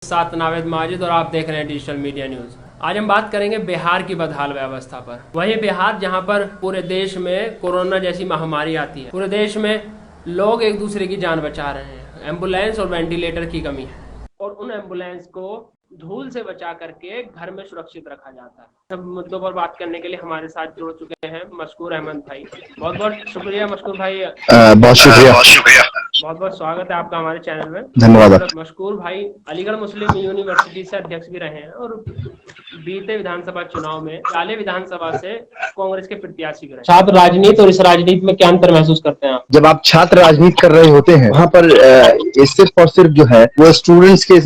साथ नावेद माजिद और आप देख रहे हैं डिजिटल मीडिया न्यूज। आज हम बात करेंगे बिहार की बदहाल व्यवस्था पर। वही बिहार जहां पर पूरे देश में कोरोना जैसी महामारी आती है, पूरे देश में लोग एक दूसरे की जान बचा रहे हैं, एम्बुलेंस और वेंटिलेटर की कमी है और उन एम्बुलेंस को धूल से बचा करके घर में सुरक्षित रखा जाता है। सब मुद्दों पर बात करने के लिए हमारे साथ जुड़ चुके हैं मशकूर अहमद भाई। बहुत बहुत शुक्रिया मशकूर भाई। बहुत शुक्रिया। बहुत बहुत स्वागत है आपका हमारे चैनल में। धन्यवाद। मशकूर भाई अलीगढ़ मुस्लिम यूनिवर्सिटी से अध्यक्ष भी रहे हैं और बीते विधानसभा चुनाव में काले विधानसभा से कांग्रेस के प्रत्याशी भी रहे। छात्र राजनीति और इस राजनीति में क्या अंतर महसूस करते हैं आप? जब आप छात्र राजनीति कर रहे होते हैं वहाँ पर सिर्फ और सिर्फ जो है वो स्टूडेंट्स के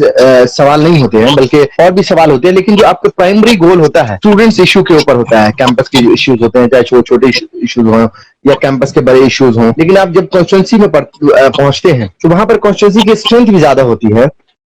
सवाल नहीं होते हैं, बल्कि और भी सवाल होते हैं। लेकिन जो आपका प्राइमरी गोल होता है स्टूडेंट्स इश्यू के ऊपर होता है। कैंपस के जो इश्यूज होते हैं, चाहे छोटे छोटे इश्यूज हों या कैंपस के बड़े इश्यूज हों, लेकिन आप जब कॉन्स्टिट्यूंसी में पहुंचते हैं तो वहां पर कॉन्स्टिट्यूंसी की स्ट्रेंथ भी ज्यादा होती है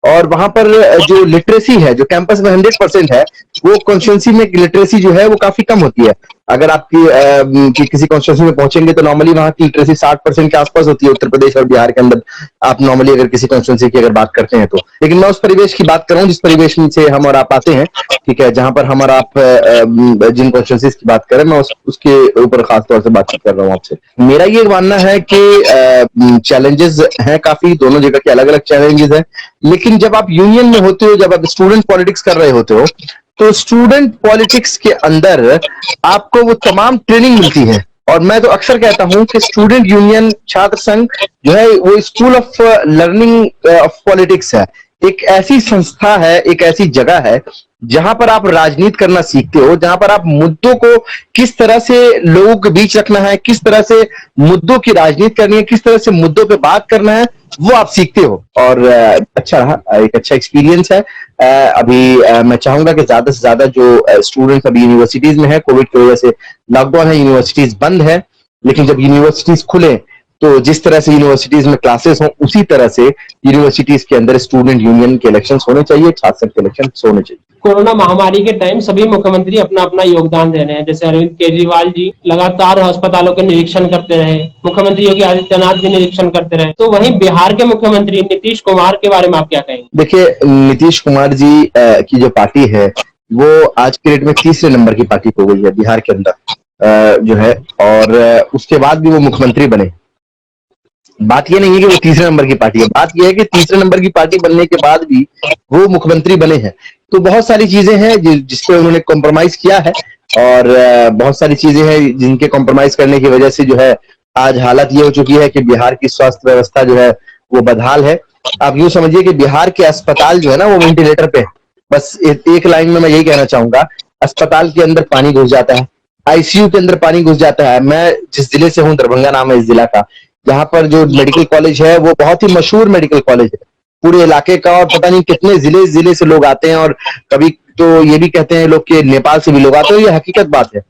और वहां पर जो लिटरेसी है, जो कैंपस में 100% है, वो कॉन्स्टिट्यूंसी में लिटरेसी जो है वो काफी कम होती है। अगर आपकी किसी कॉन्स्टिट्यूंसी में पहुंचेंगे तो नॉर्मली वहां की लिटरेसी 60% के आसपास होती है। उत्तर प्रदेश और बिहार के अंदर आप नॉर्मली अगर किसी कॉन्स्टिट्यूंसी की अगर बात करते हैं तो, लेकिन मैं उस परिवेश की बात कर रहा हूँ जिस परिवेश से हम और आप आते हैं, ठीक है, जहां पर हम और आप जिन कॉन्स्टिट्यूंसीज की बात करें, मैं उसके ऊपर खासतौर से बातचीत कर रहा हूँ आपसे। मेरा ये मानना है कि चैलेंजेस हैं काफी, दोनों जगह के अलग अलग चैलेंजेस हैं, लेकिन जब आप यूनियन में होते हो, जब आप स्टूडेंट पॉलिटिक्स कर रहे होते हो, तो स्टूडेंट पॉलिटिक्स के अंदर आपको वो तमाम ट्रेनिंग मिलती है। और मैं तो अक्सर कहता हूं कि स्टूडेंट यूनियन, छात्र संघ जो है वो school of learning of politics है। एक ऐसी संस्था है, एक ऐसी जगह है जहां पर आप राजनीति करना सीखते हो, जहां पर आप मुद्दों को किस तरह से लोगों के बीच रखना है, किस तरह से मुद्दों की राजनीति करनी है, किस तरह से मुद्दों पे बात करना है, वो आप सीखते हो। और अच्छा रहा, एक अच्छा एक्सपीरियंस है। अभी मैं चाहूंगा कि ज्यादा से ज्यादा जो स्टूडेंट्स अभी यूनिवर्सिटीज में है, कोविड की वजह से लॉकडाउन है, यूनिवर्सिटीज बंद है, लेकिन जब यूनिवर्सिटीज खुले तो जिस तरह से यूनिवर्सिटीज में क्लासेस हों, उसी तरह से यूनिवर्सिटीज के अंदर स्टूडेंट यूनियन के इलेक्शंस होने चाहिए, छात्र संघ के इलेक्शंस होने चाहिए। कोरोना महामारी के टाइम सभी मुख्यमंत्री अपना अपना योगदान दे रहे हैं। जैसे अरविंद केजरीवाल जी लगातार अस्पतालों के निरीक्षण करते रहे, मुख्यमंत्री योगी आदित्यनाथ भी निरीक्षण करते रहे। तो वहीं बिहार के मुख्यमंत्री नीतीश कुमार के बारे में आप क्या कहेंगे? देखिए, नीतीश कुमार जी की जो पार्टी है वो आज के डेट में तीसरे नंबर की पार्टी हो गई है बिहार के अंदर जो है, और उसके बाद भी वो मुख्यमंत्री बने। बात ये नहीं है कि वो तीसरे नंबर की पार्टी है, बात ये है कि तीसरे नंबर की पार्टी बनने के बाद भी वो मुख्यमंत्री बने हैं। तो बहुत सारी चीजें हैं जिसपे उन्होंने कॉम्प्रोमाइज किया है, और बहुत सारी चीजें हैं जिनके कॉम्प्रोमाइज करने की वजह से जो है आज हालत ये हो चुकी है कि बिहार की स्वास्थ्य व्यवस्था जो है वो बदहाल है। आप यूं समझिए कि बिहार के अस्पताल जो है ना वो वेंटिलेटर पे। बस एक लाइन में मैं यही कहना चाहूंगा, अस्पताल के अंदर पानी घुस जाता है, आईसीयू के अंदर पानी घुस जाता है। मैं जिस जिले से हूँ, दरभंगा नाम है इस जिला का, यहाँ पर जो मेडिकल कॉलेज है वो बहुत ही मशहूर मेडिकल कॉलेज है पूरे इलाके का, और पता नहीं कितने जिले से लोग आते हैं, और कभी तो ये भी कहते हैं लोग कि नेपाल से भी लोग आते हैं। ये हकीकत बात है।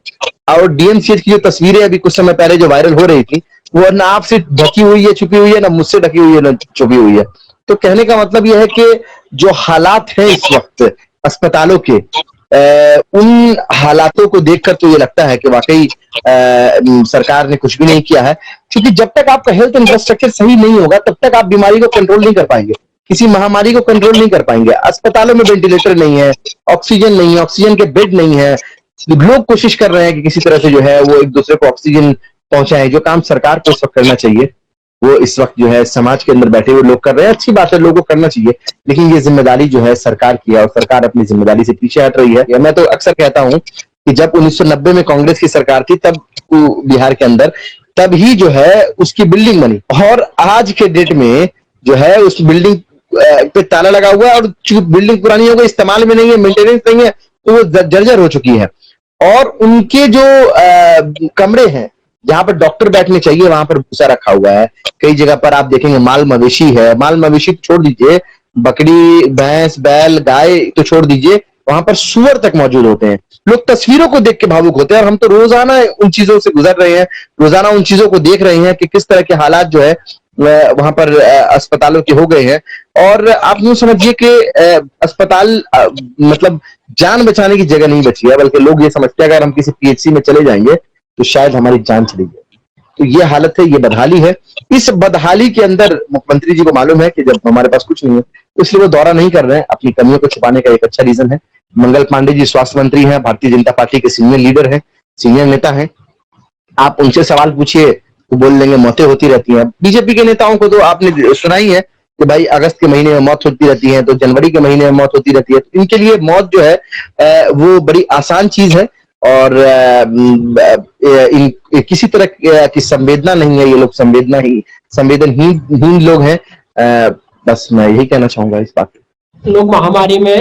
और डीएमसीएच की जो तस्वीरें अभी कुछ समय पहले जो वायरल हो रही थी, वो ना आपसे ढकी हुई है, छुपी हुई है, ना मुझसे ढकी हुई है, ना छुपी हुई है। तो कहने का मतलब यह है कि जो हालात है इस वक्त अस्पतालों के, उन हालातों को देखकर तो ये लगता है कि वाकई सरकार ने कुछ भी नहीं किया है। क्योंकि जब तक आपका हेल्थ इंफ्रास्ट्रक्चर सही नहीं होगा तब तक आप बीमारी को कंट्रोल नहीं कर पाएंगे, किसी महामारी को कंट्रोल नहीं कर पाएंगे। अस्पतालों में वेंटिलेटर नहीं है, ऑक्सीजन नहीं है, ऑक्सीजन के बेड नहीं है। लोग कोशिश कर रहे हैं कि किसी तरह से जो है वो एक दूसरे को ऑक्सीजन पहुंचाएं। जो काम सरकार को इस वक्त करना चाहिए वो इस वक्त जो है समाज के अंदर बैठे हुए लोग कर रहे हैं। अच्छी बात है, लोगों को करना चाहिए, लेकिन ये जिम्मेदारी जो है सरकार की है, और सरकार अपनी जिम्मेदारी से पीछे हट रही है। मैं तो अक्सर कहता हूं कि जब 1990 में कांग्रेस की सरकार थी तब बिहार के अंदर, तब ही जो है उसकी बिल्डिंग बनी, और आज के डेट में जो है उस बिल्डिंग पे ताला लगा हुआ है, और बिल्डिंग पुरानी हो गई, इस्तेमाल में नहीं है, मेंटेनेंस नहीं है, तो वो जर्जर हो चुकी है। और उनके जो कमरे हैं जहां पर डॉक्टर बैठने चाहिए वहां पर भूसा रखा हुआ है। कई जगह पर आप देखेंगे माल मवेशी है, माल मवेशी छोड़ दीजिए, बकरी, भैंस, बैल, गाय तो छोड़ दीजिए, वहां पर सुअर तक मौजूद होते हैं। लोग तस्वीरों को देख के भावुक होते हैं, और हम तो रोजाना उन चीजों से गुजर रहे हैं, रोजाना उन चीजों को देख रहे हैं कि किस तरह के हालात जो है वहां पर अस्पतालों के हो गए हैं। और आप यूं समझिए कि अस्पताल मतलब जान बचाने की जगह नहीं बची है, बल्कि लोग ये समझते हैं अगर हम किसी पीएचसी में चले जाएंगे तो शायद हमारी जान चली जाएगी। तो ये हालत है, ये बदहाली है। इस बदहाली के अंदर मुख्यमंत्री जी को मालूम है कि जब हमारे पास कुछ नहीं है, तो इसलिए वो दौरा नहीं कर रहे हैं। अपनी कमियों को छुपाने का एक अच्छा रीजन है। मंगल पांडे जी स्वास्थ्य मंत्री हैं, भारतीय जनता पार्टी के सीनियर लीडर हैं, सीनियर नेता हैं। आप उनसे सवाल पूछिए तो बोल देंगे मौतें होती रहती हैं। बीजेपी के नेताओं को तो आपने सुना ही है कि भाई अगस्त के महीने में मौत होती रहती है, तो जनवरी के महीने में मौत होती रहती है। तो इनके लिए मौत जो है वो बड़ी आसान चीज है, और किसी तरह की संवेदना नहीं है। ये लोग संवेदनहीन लोग हैं। बस मैं यही कहना चाहूंगा इस बात पे। लोग महामारी में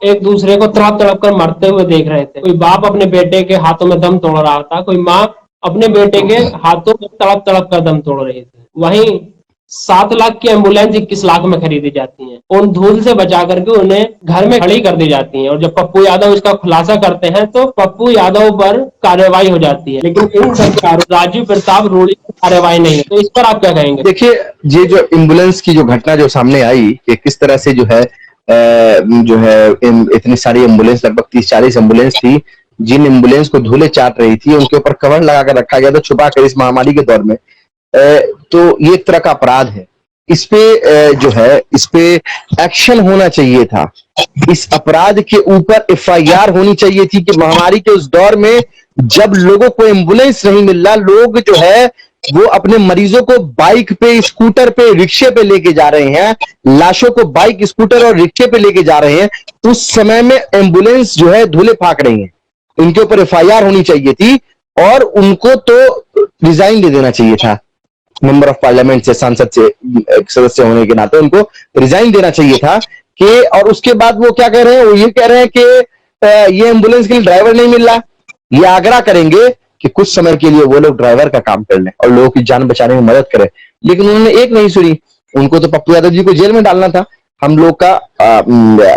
एक दूसरे को तड़प तड़प कर मरते हुए देख रहे थे। कोई बाप अपने बेटे के हाथों में दम तोड़ रहा था, कोई माँ अपने बेटे के हाथों में तड़प तड़प कर दम तोड़ रही थी। वहीं 7 लाख की एम्बुलेंस 21 लाख में खरीदी जाती हैं। उन धूल से बचा करके उन्हें घर में खड़ी कर दी जाती हैं, और जब पप्पू यादव इसका खुलासा करते हैं तो पप्पू यादव पर कार्रवाई हो जाती है। लेकिन इन सरकारों राजीव प्रताप रूढ़ी पर कार्रवाई नहीं है। तो इस पर आप क्या कहेंगे? देखिए, ये जो एम्बुलेंस की जो घटना जो सामने आई कि किस तरह से जो है इतनी सारी एम्बुलेंस, लगभग 30-40 एम्बुलेंस थी, जिन एम्बुलेंस को धूले चाट रही थी उनके ऊपर कवर लगाकर रखा गया था, छुपा कर इस महामारी के दौर में। तो ये एक तरह का अपराध है। इस पे एक्शन होना चाहिए था। इस अपराध के ऊपर FIR होनी चाहिए थी कि महामारी के उस दौर में जब लोगों को एम्बुलेंस नहीं मिल रहा, लोग जो है वो अपने मरीजों को बाइक पे, स्कूटर पे, रिक्शे पे लेके जा रहे हैं, लाशों को बाइक, स्कूटर और रिक्शे पे लेके जा रहे हैं, तो उस समय में एम्बुलेंस जो है धूले फाक रही है। इनके ऊपर FIR होनी चाहिए थी, और उनको तो रिजाइन दे देना चाहिए था। मेंबर ऑफ पार्लियामेंट से, सांसद से, सदस्य होने के नाते उनको रिजाइन देना चाहिए था कि, और उसके बाद वो क्या कह रहे हैं, वो ये कह रहे हैं कि ये एम्बुलेंस के लिए ड्राइवर नहीं मिल रहा। ये आग्रह करेंगे कि कुछ समय के लिए वो लोग ड्राइवर का काम कर लें और लोगों की जान बचाने में मदद करें, लेकिन उन्होंने एक नहीं सुनी। उनको तो पप्पू यादव जी को जेल में डालना था। हम लोग का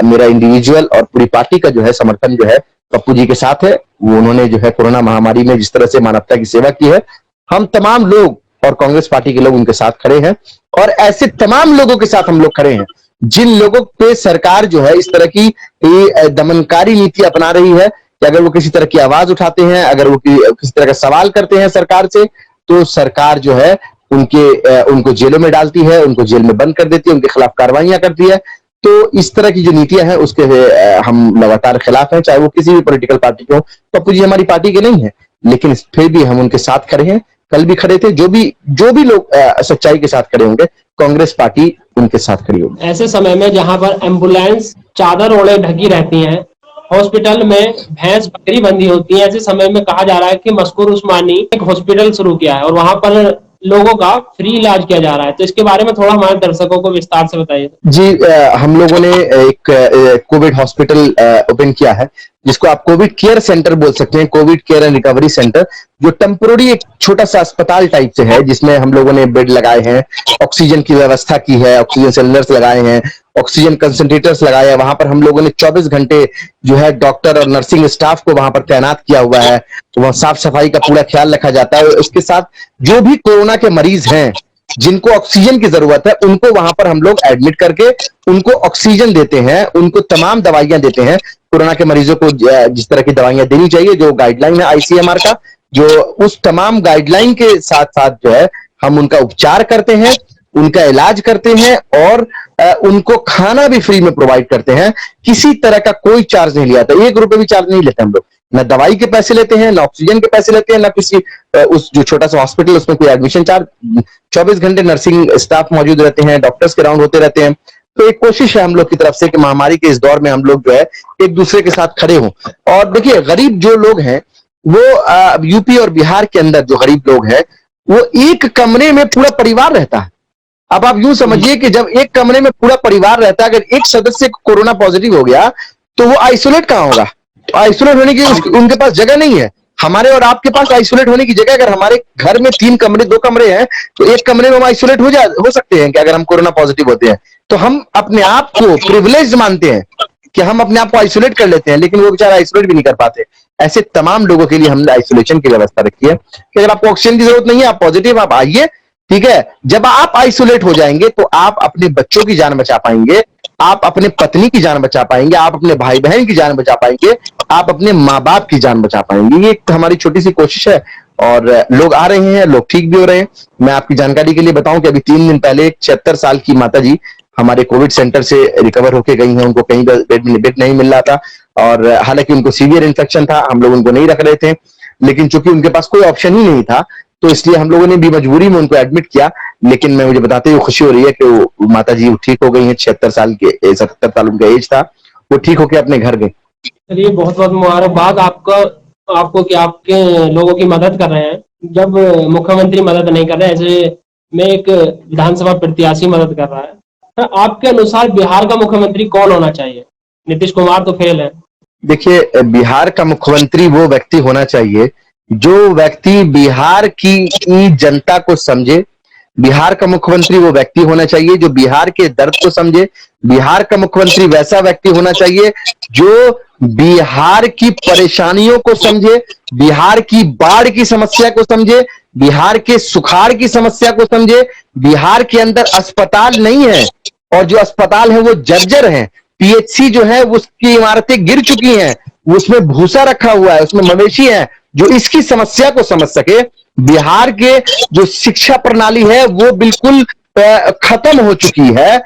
मेरा इंडिविजुअल और पूरी पार्टी का जो है समर्थन जो है पप्पू जी के साथ है। वो उन्होंने जो है कोरोना महामारी में जिस तरह से मानवता की सेवा की है, हम तमाम लोग और कांग्रेस पार्टी के लोग उनके साथ खड़े हैं, और ऐसे तमाम लोगों के साथ हम लोग खड़े हैं जिन लोगों पे सरकार जो है इस तरह की दमनकारी नीति अपना रही है कि अगर वो किसी तरह की आवाज उठाते हैं, अगर वो किसी तरह का सवाल करते हैं सरकार से, तो सरकार जो है उनको जेलों में डालती है, उनको जेल में बंद कर देती है, उनके खिलाफ कार्रवाइयां करती है। तो इस तरह की जो नीतियां हैं उसके हम लगातार खिलाफ हैं, चाहे वो किसी भी पॉलिटिकल पार्टी के हो। पप्पू जी हमारी पार्टी के नहीं है, लेकिन फिर भी हम उनके साथ खड़े हैं, कल भी खड़े थे। जो भी लोग सच्चाई के साथ खड़े होंगे, कांग्रेस पार्टी उनके साथ खड़ी होगी। ऐसे समय में जहां पर एम्बुलेंस चादर ओढ़े ढकी रहती हैं, हॉस्पिटल में भैंस बकरी बंधी होती है, ऐसे समय में कहा जा रहा है कि मस्कूर उस्मानी एक हॉस्पिटल शुरू किया है और वहां पर लोगों का फ्री इलाज किया जा रहा है। तो इसके बारे में थोड़ा हमारे दर्शकों को विस्तार से बताइए। जी, हम लोगों ने एक कोविड हॉस्पिटल ओपन किया है, जिसको आप कोविड केयर सेंटर बोल सकते हैं, Covid care and recovery centre, जो टेम्पोररी एक छोटा सा अस्पताल टाइप से है, जिसमें हम लोगों ने बेड लगाए हैं, ऑक्सीजन की व्यवस्था की है, ऑक्सीजन सिलेंडर्स लगाए हैं, ऑक्सीजन कंसंट्रेटर्स लगाए हैं। वहां पर हम लोगों ने 24 घंटे जो है डॉक्टर और नर्सिंग स्टाफ को वहां पर तैनात किया हुआ है। तो वहां साफ सफाई का पूरा ख्याल रखा जाता है। उसके साथ जो भी कोरोना के मरीज हैं, जिनको ऑक्सीजन की जरूरत है, उनको वहां पर हम लोग एडमिट करके उनको ऑक्सीजन देते हैं, उनको तमाम दवाइयां देते हैं। कोरोना के मरीजों को जिस तरह की दवाइयां देनी चाहिए, जो गाइडलाइन है ICMR का, जो उस तमाम गाइडलाइन के साथ साथ जो है हम उनका उपचार करते हैं, उनका इलाज करते हैं, और उनको खाना भी फ्री में प्रोवाइड करते हैं। किसी तरह का कोई चार्ज नहीं लिया था, 1 रुपए भी चार्ज नहीं लेते हम लोग। ना दवाई के पैसे लेते हैं, ना ऑक्सीजन के पैसे लेते हैं, ना किसी उस जो छोटा सा हॉस्पिटल उसमें कोई एडमिशन चार्ज। 24 घंटे नर्सिंग स्टाफ मौजूद रहते हैं, डॉक्टर्स के राउंड होते रहते हैं। तो एक कोशिश है हम लोग की तरफ से कि महामारी के इस दौर में हम लोग जो है एक दूसरे के साथ खड़े हों। और देखिए, गरीब जो लोग हैं वो यूपी और बिहार के अंदर जो गरीब लोग हैं, वो एक कमरे में पूरा परिवार रहता है। अब आप यूं समझिए कि जब एक कमरे में पूरा परिवार रहता है, अगर एक सदस्य को कोरोना पॉजिटिव हो गया तो वो आइसोलेट कहां होगा? आइसोलेट होने की उनके पास जगह नहीं है। हमारे और आपके पास आइसोलेट होने की जगह, अगर हमारे घर में 3 कमरे 2 कमरे हैं, तो एक कमरे में हम आइसोलेट हो सकते हैं कि अगर हम कोरोना पॉजिटिव होते हैं तो हम अपने आप को प्रिविलेज मानते हैं कि हम अपने आप को आइसोलेट कर लेते हैं, लेकिन वो बेचारा आइसोलेट भी नहीं कर पाते। ऐसे तमाम लोगों के लिए हमने आइसोलेशन की व्यवस्था रखी है कि अगर आपको ऑक्सीजन की जरूरत नहीं है, आप पॉजिटिव, आप आइए, ठीक है। जब आप आइसोलेट हो जाएंगे तो आप अपने बच्चों की जान बचा पाएंगे, आप अपने पत्नी की जान बचा पाएंगे, आप अपने भाई बहन की जान बचा पाएंगे, आप अपने माँ बाप की जान बचा पाएंगे। ये एक हमारी छोटी सी कोशिश है और लोग आ रहे हैं, लोग ठीक भी हो रहे हैं। मैं आपकी जानकारी के लिए बताऊं कि अभी 3 दिन पहले 76 साल की माता जी हमारे कोविड सेंटर से रिकवर होके गई हैं। उनको कहीं बेड नहीं मिल रहा था और हालांकि उनको सीवियर इन्फेक्शन था, हम लोग उनको नहीं रख रहे थे, लेकिन चूंकि उनके पास कोई ऑप्शन ही नहीं था तो इसलिए हम लोगों ने भी मजबूरी में उनको एडमिट किया। लेकिन मैं मुझे बताते हुए खुशी हो रही है कि वो माता जी ठीक हो गई हैं। 77 साल उनका एज था, वो ठीक होकर अपने घर गए। चलिए, बहुत बहुत मुबारकबाद आपको कि आपके लोगों की मदद कर रहे हैं। जब मुख्यमंत्री मदद नहीं कर रहे, ऐसे में एक विधानसभा प्रत्याशी मदद कर रहा है, तो आपके अनुसार बिहार का मुख्यमंत्री कौन होना चाहिए? नीतीश कुमार तो फेल है। देखिए, बिहार का मुख्यमंत्री वो व्यक्ति होना चाहिए जो व्यक्ति बिहार की जनता को समझे। बिहार का मुख्यमंत्री वो व्यक्ति होना चाहिए जो बिहार के दर्द को समझे। बिहार का मुख्यमंत्री वैसा व्यक्ति होना चाहिए जो बिहार की परेशानियों को समझे, बिहार की बाढ़ की समस्या को समझे, बिहार के सुखाड़ की समस्या को समझे। बिहार के अंदर अस्पताल नहीं है और जो अस्पताल है वो जर्जर है। पीएचसी जो है उसकी इमारतें गिर चुकी हैं, उसमें भूसा रखा हुआ है, उसमें मवेशी है। जो इसकी समस्या को समझ सके। बिहार के जो शिक्षा प्रणाली है वो बिल्कुल खत्म हो चुकी है।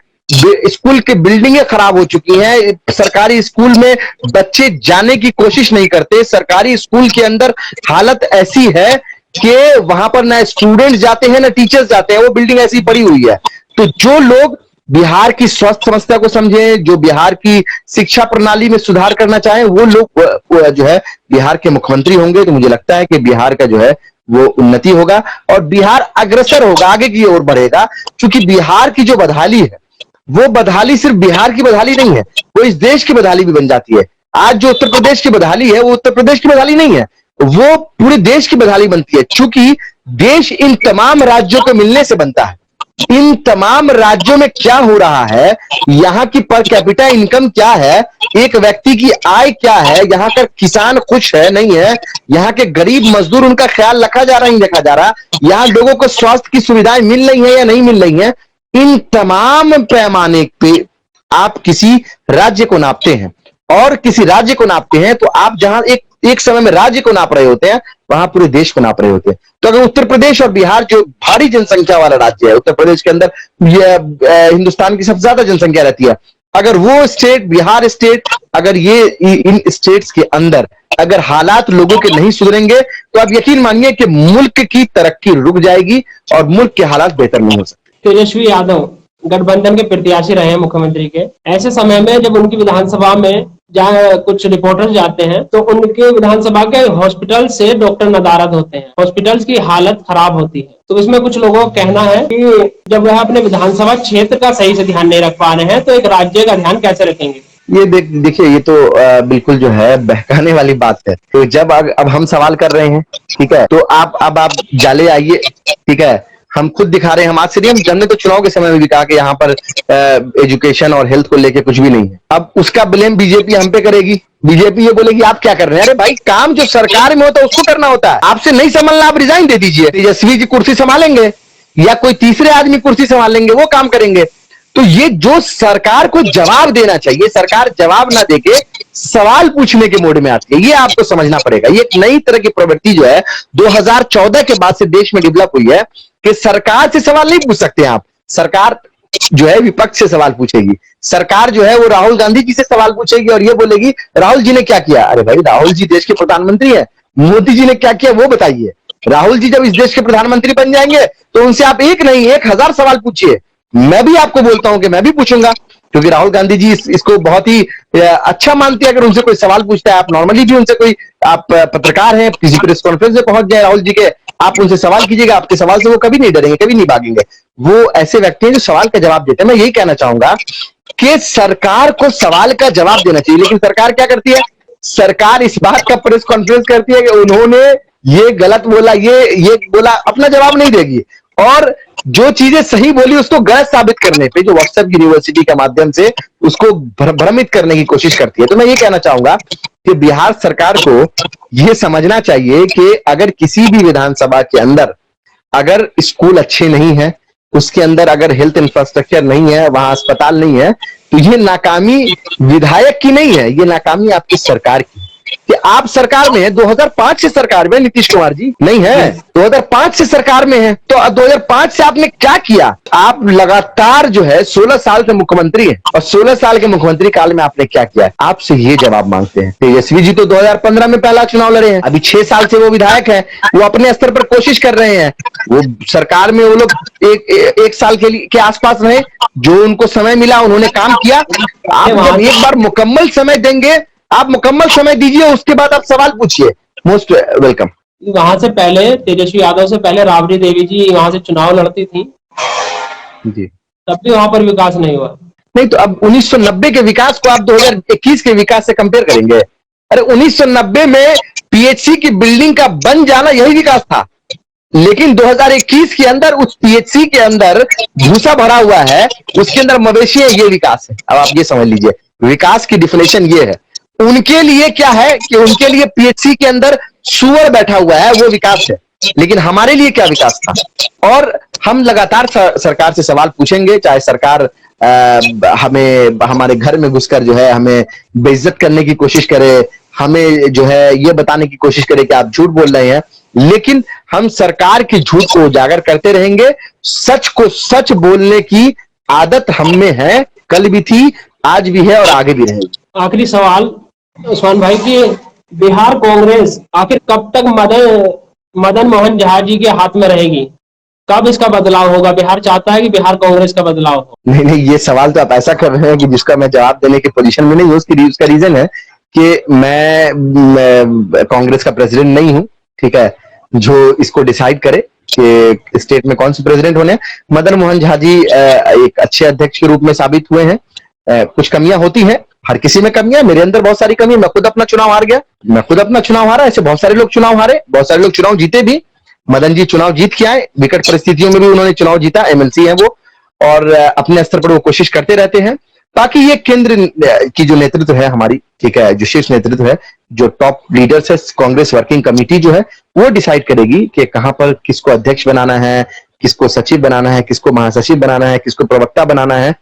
स्कूल की बिल्डिंगें खराब हो चुकी हैं। सरकारी स्कूल में बच्चे जाने की कोशिश नहीं करते। सरकारी स्कूल के अंदर हालत ऐसी है कि वहां पर ना स्टूडेंट जाते हैं ना टीचर्स जाते हैं, वो बिल्डिंग ऐसी पड़ी हुई है। तो जो लोग बिहार की स्वास्थ्य समस्या को समझें, जो बिहार की शिक्षा प्रणाली में सुधार करना चाहें, वो लोग जो है बिहार के मुख्यमंत्री होंगे। तो मुझे लगता है कि बिहार का जो है वो उन्नति होगा और बिहार अग्रसर होगा, आगे की ओर बढ़ेगा। क्योंकि बिहार की जो बदहाली है वो बदहाली सिर्फ बिहार की बदहाली नहीं है, वो इस देश की बदहाली भी बन जाती है। आज जो उत्तर प्रदेश की बदहाली है वो उत्तर प्रदेश की बदहाली नहीं है, वो पूरे देश की बदहाली बनती है। क्योंकि देश इन तमाम राज्यों के मिलने से बनता है। इन तमाम राज्यों में क्या हो रहा है, यहाँ की पर कैपिटा इनकम क्या है, एक व्यक्ति की आय क्या है, यहाँ का किसान खुश है नहीं है, यहाँ के गरीब मजदूर उनका ख्याल रखा जा रहा है नहीं रखा जा रहा, यहाँ लोगों को स्वास्थ्य की सुविधाएं मिल रही है या नहीं मिल रही है। इन तमाम पैमाने पे आप किसी राज्य को नापते हैं और किसी राज्य को नापते हैं तो आप जहां एक समय में राज्य को नाप रहे होते हैं वहां पूरे देश को नाप रहे होते हैं। तो अगर उत्तर प्रदेश और बिहार जो भारी जनसंख्या वाला राज्य है, उत्तर प्रदेश के अंदर हिंदुस्तान की सबसे ज्यादा जनसंख्या रहती है, अगर वो स्टेट बिहार स्टेट अगर ये इन स्टेट्स के अंदर अगर हालात लोगों के नहीं सुधरेंगे तो आप यकीन मानिए कि मुल्क की तरक्की रुक जाएगी और मुल्क के हालात बेहतर नहीं हो सकते। तेजस्वी यादव गठबंधन के प्रत्याशी रहे हैं मुख्यमंत्री के। ऐसे समय में जब उनकी विधानसभा में जहाँ कुछ रिपोर्टर्स जाते हैं तो उनके विधानसभा के हॉस्पिटल से डॉक्टर नदारद होते हैं, हॉस्पिटल्स की हालत खराब होती है। तो इसमें कुछ लोगों का कहना है कि जब वह अपने विधानसभा क्षेत्र का सही से ध्यान नहीं रख पा रहे हैं तो एक राज्य का ध्यान कैसे रखेंगे? ये देखिए, ये तो बिल्कुल जो है बहकाने वाली बात है। तो जब अब हम सवाल कर रहे हैं, ठीक है, तो आप जाले आइए, ठीक है, हम खुद दिखा रहे हैं। हम आज से नहीं, हमने तो चुनाव के समय में भी कहा कि यहाँ पर एजुकेशन और हेल्थ को लेके कुछ भी नहीं है। अब उसका ब्लेम बीजेपी हम पे करेगी। बीजेपी ये बोलेगी आप क्या कर रहे हैं। अरे भाई, काम जो सरकार में होता है उसको करना होता है। आपसे नहीं संभालना, आप रिजाइन दे दीजिए। तेजस्वी जी कुर्सी संभालेंगे या कोई तीसरे आदमी कुर्सी संभालेंगे, वो काम करेंगे। तो ये जो सरकार को जवाब देना चाहिए, सरकार जवाब ना देके सवाल पूछने के मोड में आती है, ये आपको समझना पड़ेगा। ये एक नई तरह की प्रवृत्ति जो है 2014 के बाद से देश में डेवलप हुई है कि सरकार से सवाल नहीं पूछ सकते आप। सरकार जो है विपक्ष से सवाल पूछेगी। सरकार जो है वो राहुल गांधी जी से सवाल पूछेगी और ये बोलेगी राहुल जी ने क्या किया। अरे भाई, राहुल जी देश के प्रधानमंत्री है, मोदी जी ने क्या किया वो बताइए। राहुल जी जब इस देश के प्रधानमंत्री बन जाएंगे तो उनसे आप एक नहीं 1000 सवाल पूछिए। मैं भी आपको बोलता हूं कि मैं भी पूछूंगा, क्योंकि राहुल गांधी जी इसको बहुत ही अच्छा मानते हैं। अगर उनसे कोई सवाल पूछता है, आप नॉर्मली भी उनसे कोई, आप पत्रकार हैं, किसी प्रेस कॉन्फ्रेंस में पहुंच गए राहुल जी के, आप उनसे सवाल कीजिएगा, आपके सवाल से वो कभी नहीं डरेंगे, कभी नहीं भागेंगे। वो ऐसे व्यक्ति हैं जो सवाल का जवाब देते हैं। मैं यही कहना चाहूंगा कि सरकार को सवाल का जवाब देना चाहिए, लेकिन सरकार क्या करती है, सरकार इस बात का प्रेस कॉन्फ्रेंस करती है कि उन्होंने ये गलत बोला, ये बोला, अपना जवाब नहीं देगी। और जो चीजें सही बोली उसको गलत साबित करने पे जो व्हाट्सएप यूनिवर्सिटी के माध्यम से उसको भ्रमित करने की कोशिश करती है। तो मैं ये कहना चाहूंगा कि बिहार सरकार को यह समझना चाहिए कि अगर किसी भी विधानसभा के अंदर अगर स्कूल अच्छे नहीं है, उसके अंदर अगर हेल्थ इंफ्रास्ट्रक्चर नहीं है, वहां अस्पताल नहीं है, तो ये नाकामी विधायक की नहीं है, ये नाकामी आपकी सरकार की। कि आप सरकार में हैं, 2005 से सरकार में नीतीश कुमार जी नहीं है, 2005 से सरकार में है। तो 2005 से आपने क्या किया? आप लगातार जो है 16 साल से मुख्यमंत्री हैं, और 16 साल के मुख्यमंत्री काल में आपने क्या किया? आपसे ये जवाब मांगते हैं। तेजस्वी जी तो 2015 में पहला चुनाव लड़े हैं, अभी 6 साल से वो विधायक हैं, वो अपने स्तर पर कोशिश कर रहे हैं। वो सरकार में वो लोग एक साल के आसपास रहे, जो उनको समय मिला उन्होंने काम किया। आप जब एक बार मुकम्मल समय देंगे, आप मुकम्मल समय दीजिए, उसके बाद आप सवाल पूछिए। Most welcome. वहां से पहले तेजस्वी यादव से पहले राबड़ी देवी जी वहां से चुनाव लड़ती थी जी, तब भी वहां पर विकास नहीं हुआ। नहीं तो अब 1990 के विकास को आप 2021 के विकास से कंपेयर करेंगे? अरे 1990 में पीएचसी की बिल्डिंग का बन जाना यही विकास था, लेकिन 2021 के अंदर उस पीएचसी के अंदर भूसा भरा हुआ है, उसके अंदर मवेशी है, ये विकास है। अब आप ये समझ लीजिए, विकास की डिफिनेशन ये है। उनके लिए क्या है कि उनके लिए पीएचसी के अंदर सुअर बैठा हुआ है, वो विकास है। लेकिन हमारे लिए क्या विकास था? और हम लगातार सरकार से सवाल पूछेंगे, चाहे सरकार हमें हमारे घर में घुसकर जो है हमें बेइज्जत करने की कोशिश करे, हमें जो है ये बताने की कोशिश करे कि आप झूठ बोल रहे हैं, लेकिन हम सरकार की झूठ को उजागर करते रहेंगे। सच को सच बोलने की आदत हम में है, कल भी थी, आज भी है और आगे भी रहेगी। आखिरी सवाल उस्मान भाई की, बिहार कांग्रेस आखिर कब तक मदन मोहन झा जी के हाथ में रहेगी? कब इसका बदलाव होगा? बिहार चाहता है कि बिहार कांग्रेस का बदलाव हो। नहीं नहीं, ये सवाल तो आप ऐसा कर रहे हैं कि जिसका मैं जवाब देने की पोजीशन में नहीं हूं। उसका रीजन है कि मैं कांग्रेस का प्रेसिडेंट नहीं हूं, ठीक है। जो इसको डिसाइड करे कि स्टेट में कौन से प्रेसिडेंट होने, मदन मोहन झा जी एक अच्छे अध्यक्ष के रूप में साबित हुए हैं। कुछ कमियां होती हैं, हर किसी में कमियां, मेरे अंदर बहुत सारी कमी, मैं खुद अपना चुनाव हार गया, मैं खुद अपना चुनाव हारा, ऐसे बहुत सारे लोग चुनाव हारे, बहुत सारे लोग चुनाव जीते भी। मदन जी चुनाव जीत के आए, विकट परिस्थितियों में भी उन्होंने चुनाव जीता, एमएलसी है वो, और अपने स्तर पर वो कोशिश करते रहते हैं। बाकी ये केंद्र की जो नेतृत्व है हमारी, ठीक है, जो शीर्ष नेतृत्व है, जो टॉप लीडर्स है, कांग्रेस वर्किंग कमेटी जो है, वो डिसाइड करेगी कि कहां पर किसको अध्यक्ष बनाना है, किसको सचिव बनाना है, किसको महासचिव बनाना है, किसको प्रवक्ता बनाना है।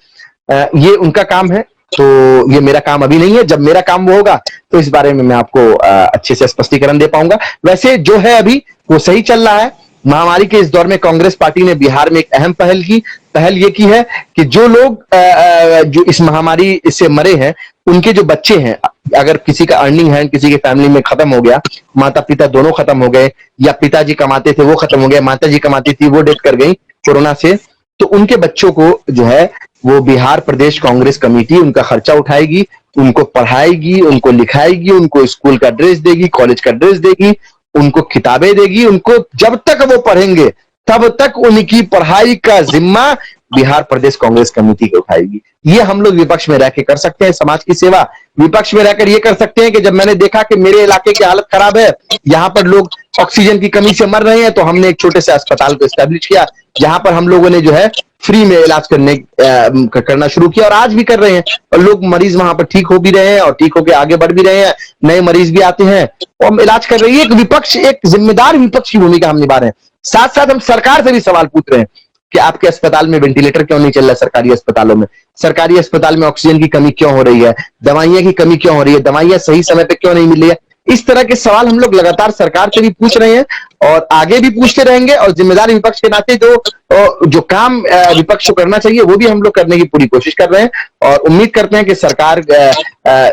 ये उनका काम है, तो ये मेरा काम अभी नहीं है। जब मेरा काम वो होगा तो इस बारे में मैं आपको अच्छे से स्पष्टीकरण दे पाऊंगा। वैसे जो है अभी वो सही चल रहा है। महामारी के इस दौर में कांग्रेस पार्टी ने बिहार में एक अहम पहल ये की है कि जो लोग जो इस महामारी से मरे हैं, उनके जो बच्चे हैं, अगर किसी का अर्निंग है, किसी के फैमिली में खत्म हो गया, माता पिता दोनों खत्म हो गए, या पिताजी कमाते थे वो खत्म हो गए, माता जी कमाती थी वो डेथ कर गई कोरोना से, तो उनके बच्चों को जो है वो बिहार प्रदेश कांग्रेस कमेटी उनका खर्चा उठाएगी, उनको पढ़ाएगी, उनको लिखाएगी, उनको स्कूल का ड्रेस देगी, कॉलेज का ड्रेस देगी, उनको किताबें देगी। उनको जब तक वो पढ़ेंगे तब तक उनकी पढ़ाई का जिम्मा बिहार प्रदेश कांग्रेस कमेटी को उठाएगी। ये हम लोग विपक्ष में रह के कर सकते हैं, समाज की सेवा। विपक्ष में रहकर ये कर सकते हैं कि जब मैंने देखा कि मेरे इलाके की हालत खराब है, यहाँ पर लोग ऑक्सीजन की कमी से मर रहे हैं, तो हमने एक छोटे से अस्पताल को एस्टेब्लिश किया, जहां पर हम लोगों ने जो है फ्री में इलाज करना शुरू किया, और आज भी कर रहे हैं। और लोग मरीज वहां पर ठीक हो भी रहे हैं, और ठीक होकर आगे बढ़ भी रहे हैं, नए मरीज भी आते हैं और हम इलाज कर रही है। एक विपक्ष, एक जिम्मेदार विपक्ष की भूमिका हम निभा रहे हैं। साथ साथ हम सरकार से भी सवाल पूछ रहे हैं कि आपके अस्पताल में वेंटिलेटर क्यों नहीं चल रहा? सरकारी अस्पतालों में, सरकारी अस्पताल में ऑक्सीजन की कमी क्यों हो रही है? दवाइयां की कमी क्यों हो रही है? दवाइयां सही समय पे क्यों नहीं मिल रही है? इस तरह के सवाल हम लोग लगातार सरकार से भी पूछ रहे हैं और आगे भी पूछते रहेंगे। और जिम्मेदार विपक्ष के नाते जो काम विपक्ष को करना चाहिए वो भी हम लोग करने की पूरी कोशिश कर रहे हैं, और उम्मीद करते हैं कि सरकार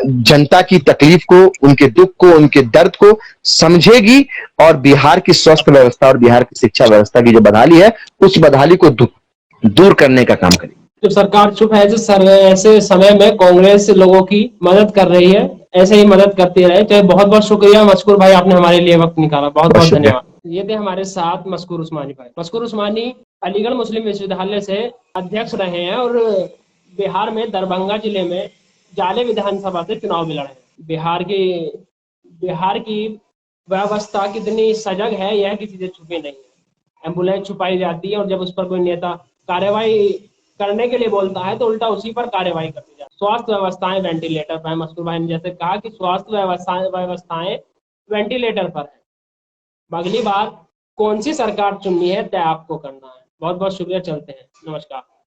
जनता की तकलीफ को, उनके दुख को, उनके दर्द को समझेगी, और बिहार की स्वास्थ्य व्यवस्था और बिहार की शिक्षा व्यवस्था की जो बदहाली है, उस बदहाली को दूर करने का काम करेगी। जो सरकार चुप है, ऐसे समय में कांग्रेस लोगों की मदद कर रही है, ऐसे ही मदद करती रहे। तो बहुत बहुत शुक्रिया मशकूर भाई, आपने हमारे लिए वक्त निकाला, बहुत बहुत धन्यवाद। ये थे हमारे साथ मशकूर उस्मानी भाई। मशकूर उस्मानी अलीगढ़ मुस्लिम विश्वविद्यालय से अध्यक्ष रहे हैं और बिहार में दरभंगा जिले में जाले विधानसभा से चुनाव भी लड़े हैं। बिहार की व्यवस्था कितनी सजग है यह किसी से छुपी नहीं है। एम्बुलेंस छुपाई जाती है और जब उस पर कोई नेता कार्रवाई करने के लिए बोलता है तो उल्टा उसी पर कार्रवाई करती जाती है। स्वास्थ्य व्यवस्थाएं वेंटिलेटर पर है। मशकूर भाई ने जैसे कहा कि स्वास्थ्य व्यवस्थाएं वेंटिलेटर पर है। अगली बार कौन सी सरकार चुननी है तय आपको करना है। बहुत बहुत शुक्रिया, चलते हैं, नमस्कार।